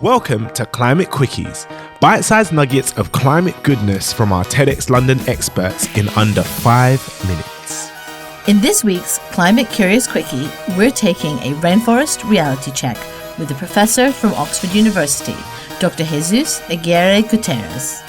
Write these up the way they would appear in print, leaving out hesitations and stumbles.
Welcome to Climate Quickies, bite-sized nuggets of climate goodness from our TEDxLondon experts in under 5 minutes. In this week's Climate Curious Quickie, we're taking a rainforest reality check with a professor from Oxford University, Dr. Jesús Aguirre Gutiérrez.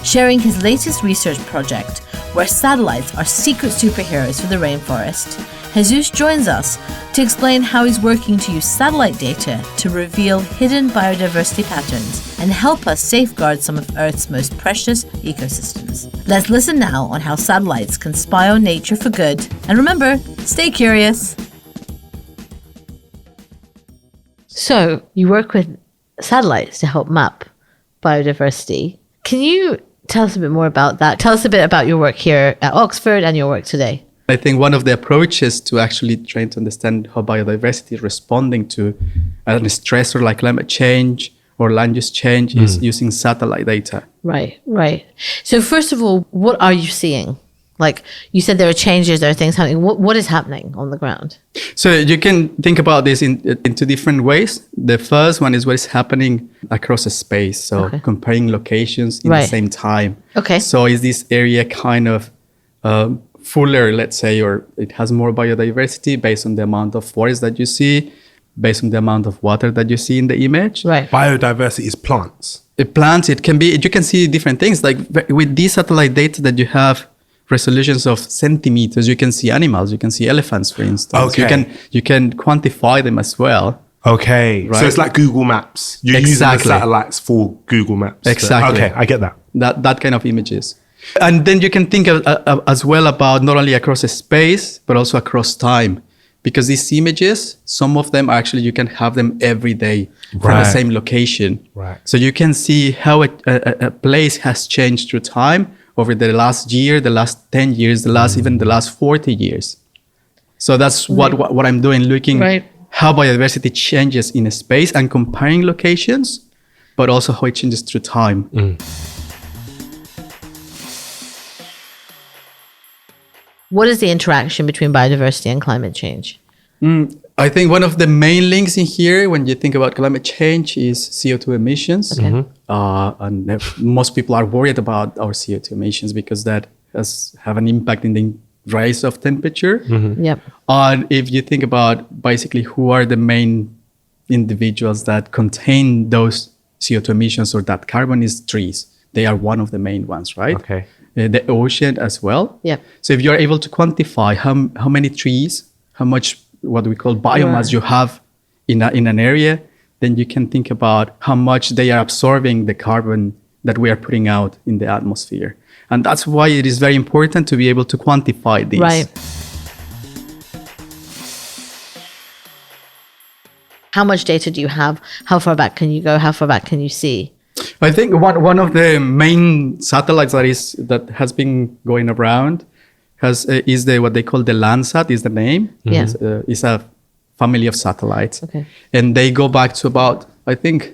Sharing his latest research project, where satellites are secret superheroes for the rainforest, Jesús joins us to explain how he's working to use satellite data to reveal hidden biodiversity patterns and help us safeguard some of Earth's most precious ecosystems. Let's listen now on how satellites can spy on nature for good. And remember, stay curious. So, you work with satellites to help map biodiversity. Can you tell us a bit more about that? Tell us a bit about your work here at Oxford and your work today. I think one of the approaches to actually trying to understand how biodiversity is responding to a stressor like climate change or land use change is using satellite data. Right. So first of all, what are you seeing? Like you said, there are changes, there are things happening. What is happening on the ground? So you can think about this in two different ways. The first one is what is happening across a space. So comparing locations in the same time. Okay. So is this area kind of fuller, let's say, or it has more biodiversity based on the amount of forest that you see, based on the amount of water that you see in the image. Right. Biodiversity is plants. Plants, it can be, you can see different things. Like with these satellite data that you have resolutions of centimeters, you can see animals, you can see elephants, for instance. Okay. You can quantify them as well. Okay. Right. So it's like Google Maps. You're using the satellites for Google Maps. Exactly. Okay, I get that. That kind of images. And then you can think as well about not only across a space, but also across time. Because these images, some of them actually, you can have them every day from the same location. Right. So you can see how a place has changed through time over the last year, the last 10 years, even the last 40 years. So that's what I'm doing, looking how biodiversity changes in a space and comparing locations, but also how it changes through time. What is the interaction between biodiversity and climate change? I think one of the main links in here when you think about climate change is CO2 emissions. Okay. And most people are worried about our CO2 emissions because that have an impact in the rise of temperature. Yep. And if you think about basically who are the main individuals that contain those CO2 emissions or that carbon is trees. They are one of the main ones, right? Okay. The ocean as well. Yep. So if you're able to quantify how many trees, how much what we call biomass you have in an area, then you can think about how much they are absorbing the carbon that we are putting out in the atmosphere. And that's why it is very important to be able to quantify these. Right. How much data do you have? How far back can you go? How far back can you see? I think one of the main satellites that has been going around is what they call the Landsat is the name. Yeah. It's a family of satellites. Okay. And they go back to about, I think,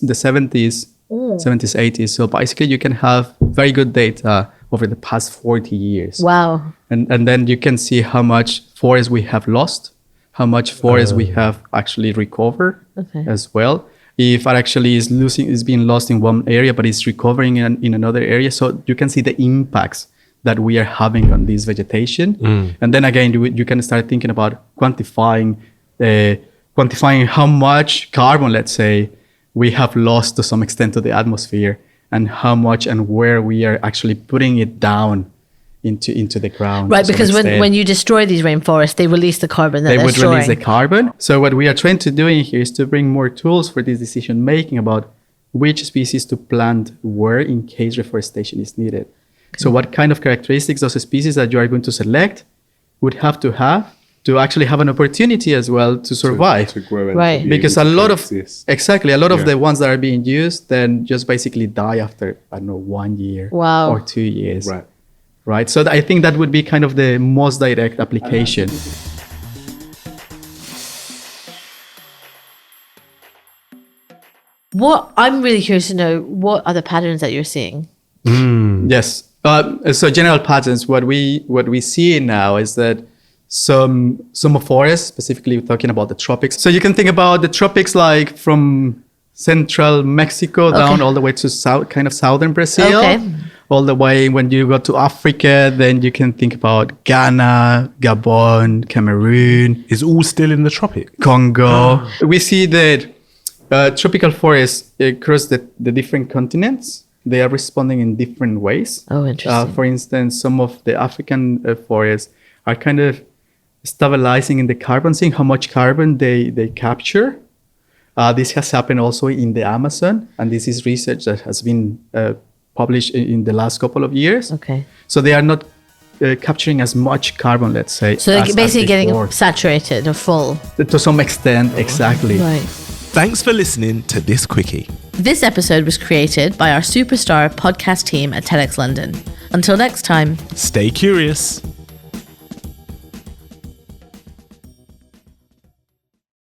the 70s, 80s. So basically you can have very good data over the past 40 years. Wow. And then you can see how much forest we have lost, how much forest we have actually recovered as well. If it actually is being lost in one area, but it's recovering in another area. So you can see the impacts that we are having on this vegetation. And then again, you can start thinking about quantifying how much carbon, let's say, we have lost to some extent to the atmosphere and how much and where we are actually putting it down into the ground. Right, because when you destroy these rainforests, they release the carbon that they they're would storing. release the carbon. So what we are trying to do in here is to bring more tools for this decision making about which species to plant where in case reforestation is needed. Okay. So what kind of characteristics those species that you are going to select would have to actually have an opportunity as well to survive. To grow and Right. Because a lot of the ones that are being used then just basically die after, 1 year or 2 years. Right. So I think that would be kind of the most direct application. What I'm really curious to know, what are the patterns that you're seeing? Yes. So general patterns, what we see now is that some forests, specifically talking about the tropics. So you can think about the tropics like from central Mexico down all the way to southern Brazil. Okay. All the way when you go to Africa, then you can think about Ghana, Gabon, Cameroon. Is all still in the tropics? Congo. We see that tropical forests across the different continents, they are responding in different ways. Oh, interesting. For instance, some of the African forests are kind of stabilizing in the carbon, seeing how much carbon they capture. This has happened also in the Amazon, and this is research that has been published in the last couple of years. Okay. So they are not capturing as much carbon, let's say. So they're basically getting before. saturated or full. To some extent, exactly. Right. Thanks for listening to this quickie. This episode was created by our superstar podcast team at TEDxLondon. Until next time. Stay curious.